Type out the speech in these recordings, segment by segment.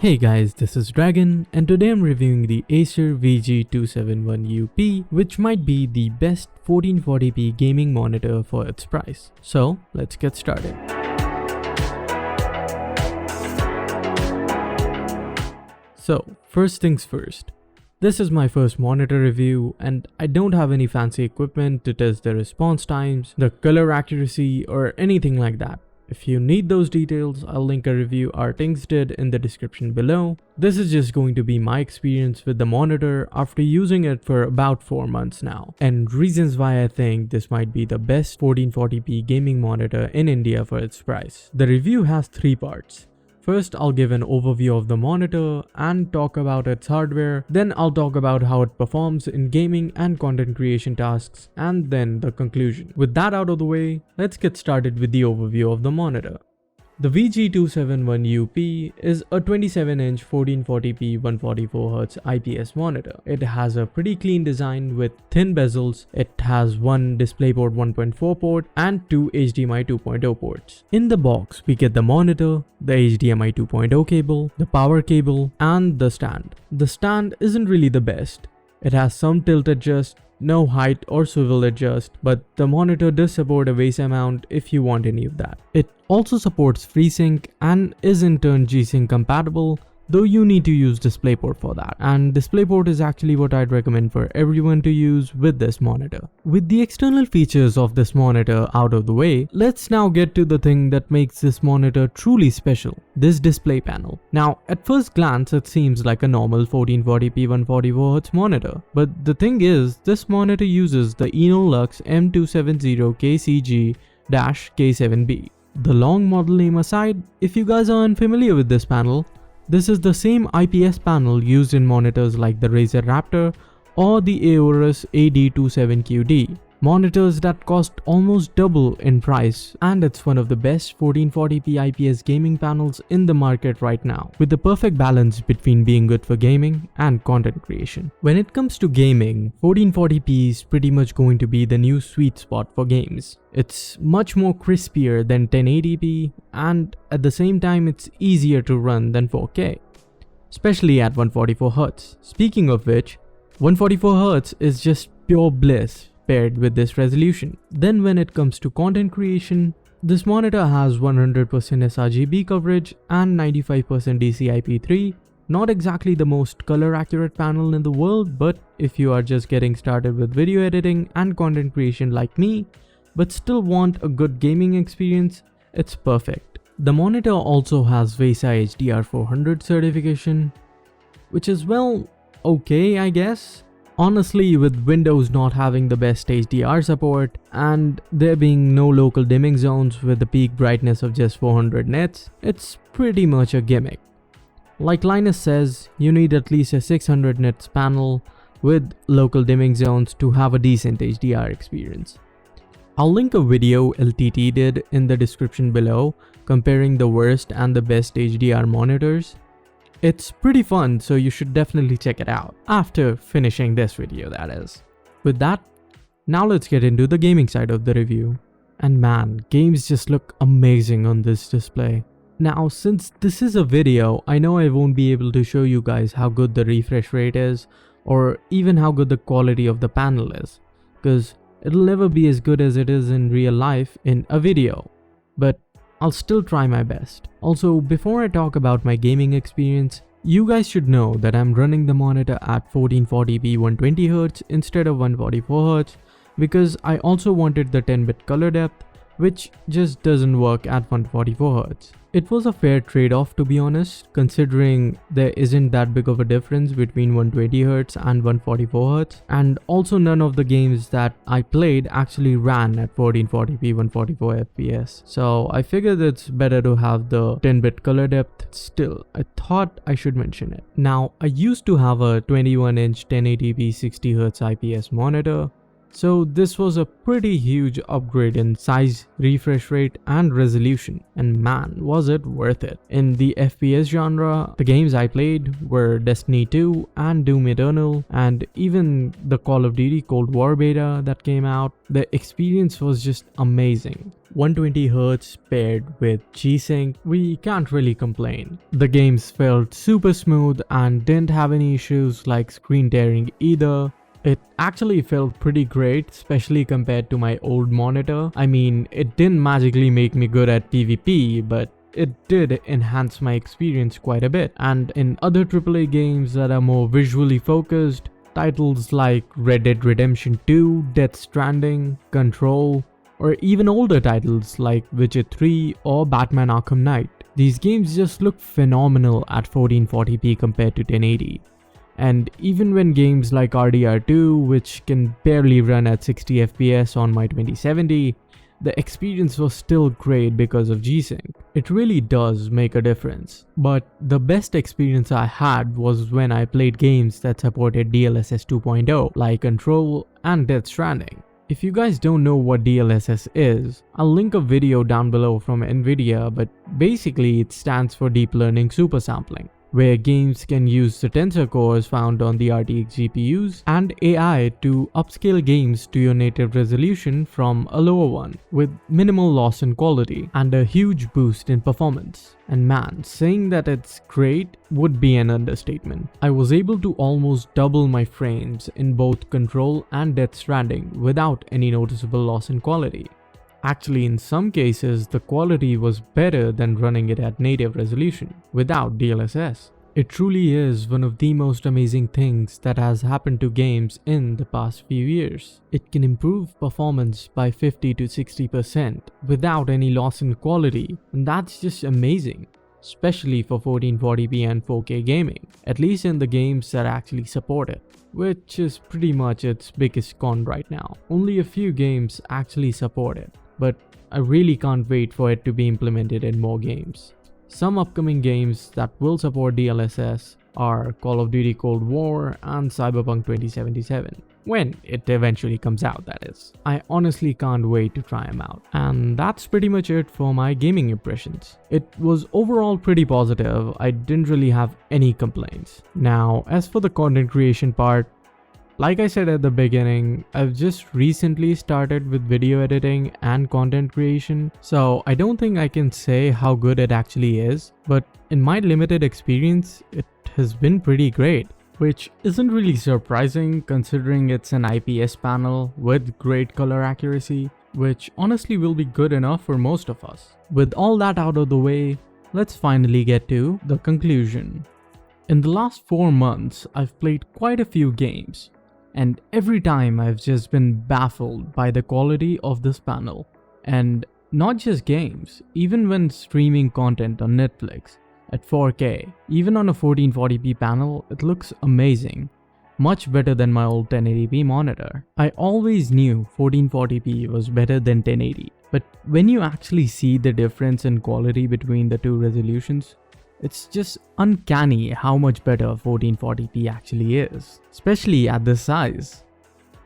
Hey guys, this is Dragon and today I'm reviewing the Acer VG271UP, which might be the best 1440p gaming monitor for its price. So let's get started. So first things first, this is my first monitor review and I don't have any fancy equipment to test the response times, the color accuracy or anything like that. If you need those details, I'll link a review Rtings did in the description below. This is just going to be my experience with the monitor after using it for about 4 months now, and reasons why I think this might be the best 1440p gaming monitor in India for its price. The review has 3 parts. First, I'll give an overview of the monitor and talk about its hardware. Then I'll talk about how it performs in gaming and content creation tasks, and then the conclusion. With that out of the way, let's get started with the overview of the monitor. The VG271UP is a 27-inch 1440p 144Hz IPS monitor. It has a pretty clean design with thin bezels. It has one DisplayPort 1.4 port and 2 HDMI 2.0 ports. In the box, we get the monitor, the HDMI 2.0 cable, the power cable, and the stand. The stand isn't really the best. It has some tilt adjust, no height or swivel adjust, but the monitor does support a VESA mount if you want any of that. It also supports FreeSync and is in turn G-Sync compatible, though you need to use DisplayPort for that. And DisplayPort is actually what I'd recommend for everyone to use with this monitor. With the external features of this monitor out of the way, let's now get to the thing that makes this monitor truly special, this display panel. Now, at first glance, it seems like a normal 1440p 144Hz monitor. But the thing is, this monitor uses the Enolux M270KCG-K7B. The long model name aside, if you guys are unfamiliar with this panel, this is the same IPS panel used in monitors like the Razer Raptor or the Aorus AD27QD. Monitors that cost almost double in price, and it's one of the best 1440p IPS gaming panels in the market right now, with the perfect balance between being good for gaming and content creation. When it comes to gaming, 1440p is pretty much going to be the new sweet spot for games. It's much more crispier than 1080p, and at the same time it's easier to run than 4K, especially at 144Hz. Speaking of which, 144Hz is just pure bliss paired with this resolution. Then when it comes to content creation, this monitor has 100% sRGB coverage and 95% DCI-P3. Not exactly the most color accurate panel in the world, but if you are just getting started with video editing and content creation like me, but still want a good gaming experience, it's perfect. The monitor also has VESA HDR 400 certification, which is, well, okay I guess. Honestly, with Windows not having the best HDR support and there being no local dimming zones with a peak brightness of just 400 nits, it's pretty much a gimmick. Like Linus says, you need at least a 600 nits panel with local dimming zones to have a decent HDR experience. I'll link a video LTT did in the description below comparing the worst and the best HDR monitors. It's pretty fun, so you should definitely check it out after finishing this video, that is. With that, now let's get into the gaming side of the review. And man, games just look amazing on this display. Now, since this is a video, I know I won't be able to show you guys how good the refresh rate is or even how good the quality of the panel is, because it'll never be as good as it is in real life in a video. But I'll still try my best. Also, before I talk about my gaming experience, you guys should know that I'm running the monitor at 1440p 120Hz instead of 144Hz because I also wanted the 10-bit color depth, which just doesn't work at 144Hz. It was a fair trade-off, to be honest, considering there isn't that big of a difference between 120Hz and 144Hz, and also none of the games that I played actually ran at 1440p 144 FPS. So I figured it's better to have the 10-bit color depth. Still, I thought I should mention it. Now, I used to have a 21-inch 1080p 60Hz IPS monitor, So this was a pretty huge upgrade in size, refresh rate and resolution, and man was it worth it. In the FPS genre, the games I played were Destiny 2 and Doom Eternal, and even the Call of Duty Cold War beta that came out. The experience was just amazing. 120Hz paired with G-Sync, we can't really complain. The games felt super smooth and didn't have any issues like screen tearing either. It actually felt pretty great, especially compared to my old monitor. I mean, it didn't magically make me good at PvP, but it did enhance my experience quite a bit. And in other AAA games that are more visually focused, titles like Red Dead Redemption 2, Death Stranding, Control, or even older titles like Witcher 3 or Batman Arkham Knight, these games just look phenomenal at 1440p compared to 1080. And even when games like RDR2, which can barely run at 60 FPS on my 2070, the experience was still great because of G-Sync. It really does make a difference. But the best experience I had was when I played games that supported DLSS 2.0 like Control and Death Stranding. If you guys don't know what DLSS is, I'll link a video down below from Nvidia, but basically it stands for Deep Learning Super Sampling, where games can use the tensor cores found on the Rtings GPUs and AI to upscale games to your native resolution from a lower one, with minimal loss in quality and a huge boost in performance. And man, saying that it's great would be an understatement. I was able to almost double my frames in both Control and Death Stranding without any noticeable loss in quality. Actually, in some cases, the quality was better than running it at native resolution without DLSS. It truly is one of the most amazing things that has happened to games in the past few years. It can improve performance by 50 to 60% without any loss in quality, and that's just amazing, especially for 1440p and 4K gaming, at least in the games that actually support it, which is pretty much its biggest con right now. Only a few games actually support it, but I really can't wait for it to be implemented in more games. Some upcoming games that will support DLSS are Call of Duty Cold War and Cyberpunk 2077. When it eventually comes out, that is. I honestly can't wait to try them out. And that's pretty much it for my gaming impressions. It was overall pretty positive. I didn't really have any complaints. Now, as for the content creation part, like I said at the beginning, I've just recently started with video editing and content creation, so I don't think I can say how good it actually is, but in my limited experience, it has been pretty great, which isn't really surprising considering it's an IPS panel with great color accuracy, which honestly will be good enough for most of us. With all that out of the way, let's finally get to the conclusion. In the last 4 months, I've played quite a few games, and every time I've just been baffled by the quality of this panel. And not just games, even when streaming content on Netflix at 4K, even on a 1440p panel, it looks amazing. Much better than my old 1080p monitor. I always knew 1440p was better than 1080, but when you actually see the difference in quality between the two resolutions, it's just uncanny how much better 1440p actually is, especially at this size.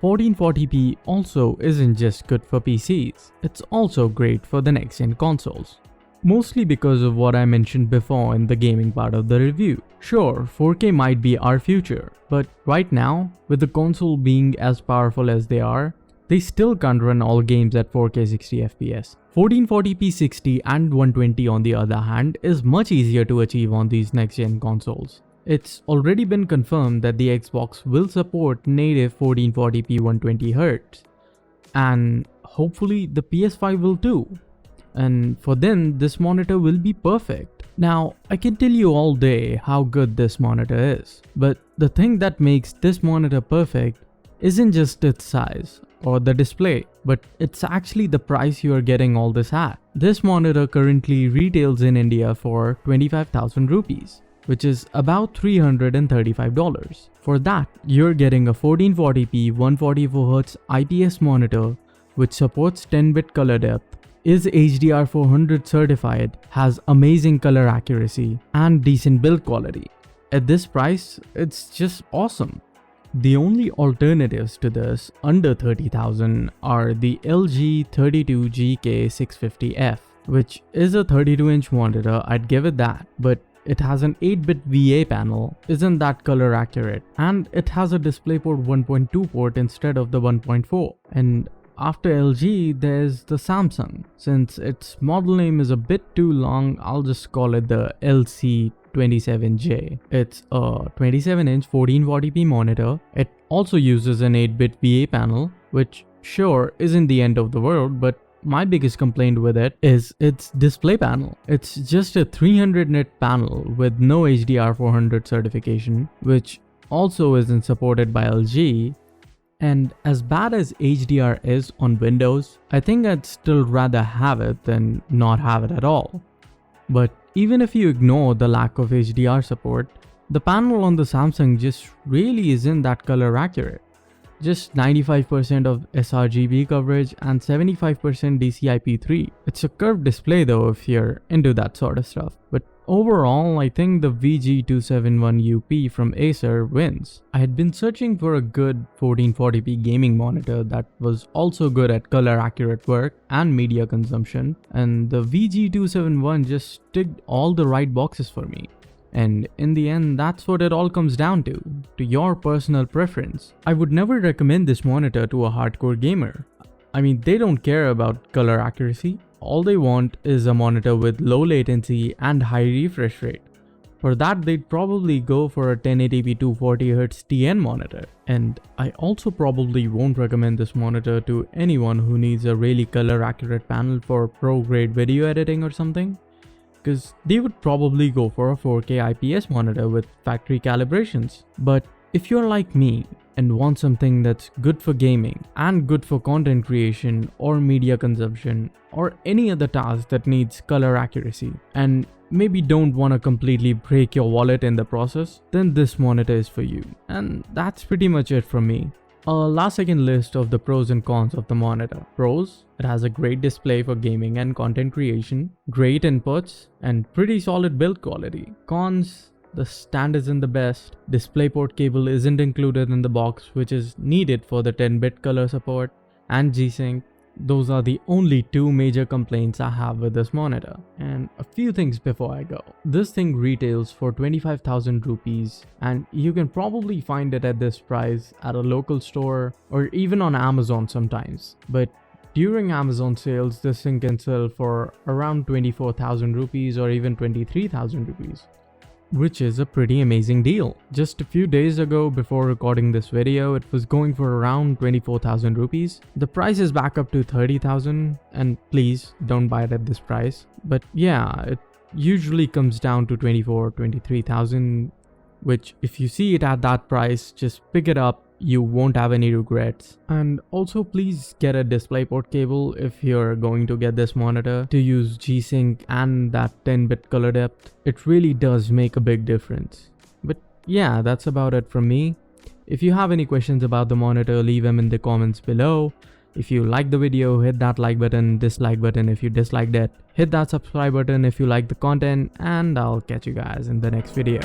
1440p also isn't just good for PCs, it's also great for the next-gen consoles. Mostly because of what I mentioned before in the gaming part of the review. Sure, 4K might be our future, but right now, with the console being as powerful as they are, they still can't run all games at 4K 60 FPS. 1440p 60 and 120 on the other hand is much easier to achieve on these next-gen consoles. It's already been confirmed that the Xbox will support native 1440p 120Hz, and hopefully the PS5 will too. And for then, this monitor will be perfect. Now, I can tell you all day how good this monitor is, but the thing that makes this monitor perfect isn't just its size or the display, but it's actually the price you are getting all this at. This monitor currently retails in India for 25,000 rupees, which is about $335. For that, you're getting a 1440p 144Hz IPS monitor which supports 10-bit color depth, is HDR 400 certified, has amazing color accuracy, and decent build quality. At this price, it's just awesome. The only alternatives to this under 30,000 are the LG 32GK650F, which is a 32-inch monitor, I'd give it that, but it has an 8-bit VA panel, isn't that color accurate, and it has a DisplayPort 1.2 port instead of the 1.4. And after LG, there's the Samsung. Since its model name is a bit too long, I'll just call it the LC27J. It's a 27-inch 1440p monitor. It also uses an 8-bit VA panel, which sure isn't the end of the world, but my biggest complaint with it is its display panel. It's just a 300 nit panel with no HDR 400 certification, which also isn't supported by LG. And as bad as HDR is on Windows, I think I'd still rather have it than not have it at all. But even if you ignore the lack of HDR support, the panel on the Samsung just really isn't that color accurate. Just 95% of sRGB coverage and 75% DCI-P3. It's a curved display though if you're into that sort of stuff. But overall, I think the VG271UP from Acer wins. I had been searching for a good 1440p gaming monitor that was also good at color accurate work and media consumption, and the VG271 just ticked all the right boxes for me. And in the end, that's what it all comes down to your personal preference. I would never recommend this monitor to a hardcore gamer. I mean, they don't care about color accuracy. All they want is a monitor with low latency and high refresh rate. For that, they'd probably go for a 1080p 240Hz TN monitor. And I also probably won't recommend this monitor to anyone who needs a really color accurate panel for pro grade video editing or something, because they would probably go for a 4K IPS monitor with factory calibrations. But if you're like me and want something that's good for gaming and good for content creation or media consumption or any other task that needs color accuracy, and maybe don't want to completely break your wallet in the process, then this monitor is for you. And that's pretty much it from me. A last second list of the pros and cons of the monitor. Pros: it has a great display for gaming and content creation, great inputs, and pretty solid build quality. Cons: the stand isn't the best, DisplayPort cable isn't included in the box, which is needed for the 10-bit color support, and G-Sync. Those are the only two major complaints I have with this monitor. And a few things before I go. This thing retails for 25,000 rupees, and you can probably find it at this price at a local store or even on Amazon sometimes. But during Amazon sales, this thing can sell for around 24,000 rupees or even 23,000 rupees. Which is a pretty amazing deal. Just a few days ago, before recording this video, it was going for around 24,000 rupees. The price is back up to 30,000, and please don't buy it at this price. But yeah, it usually comes down to 23,000, which if you see it at that price, just pick it up. You won't have any regrets. And also please get a DisplayPort cable if you're going to get this monitor to use G-Sync and that 10-bit color depth. It really does make a big difference. But yeah, that's about it from me. If you have any questions about the monitor, leave them in the comments below. If you like the video, hit that like button, dislike button if you disliked it. Hit that subscribe button if you like the content, and I'll catch you guys in the next video.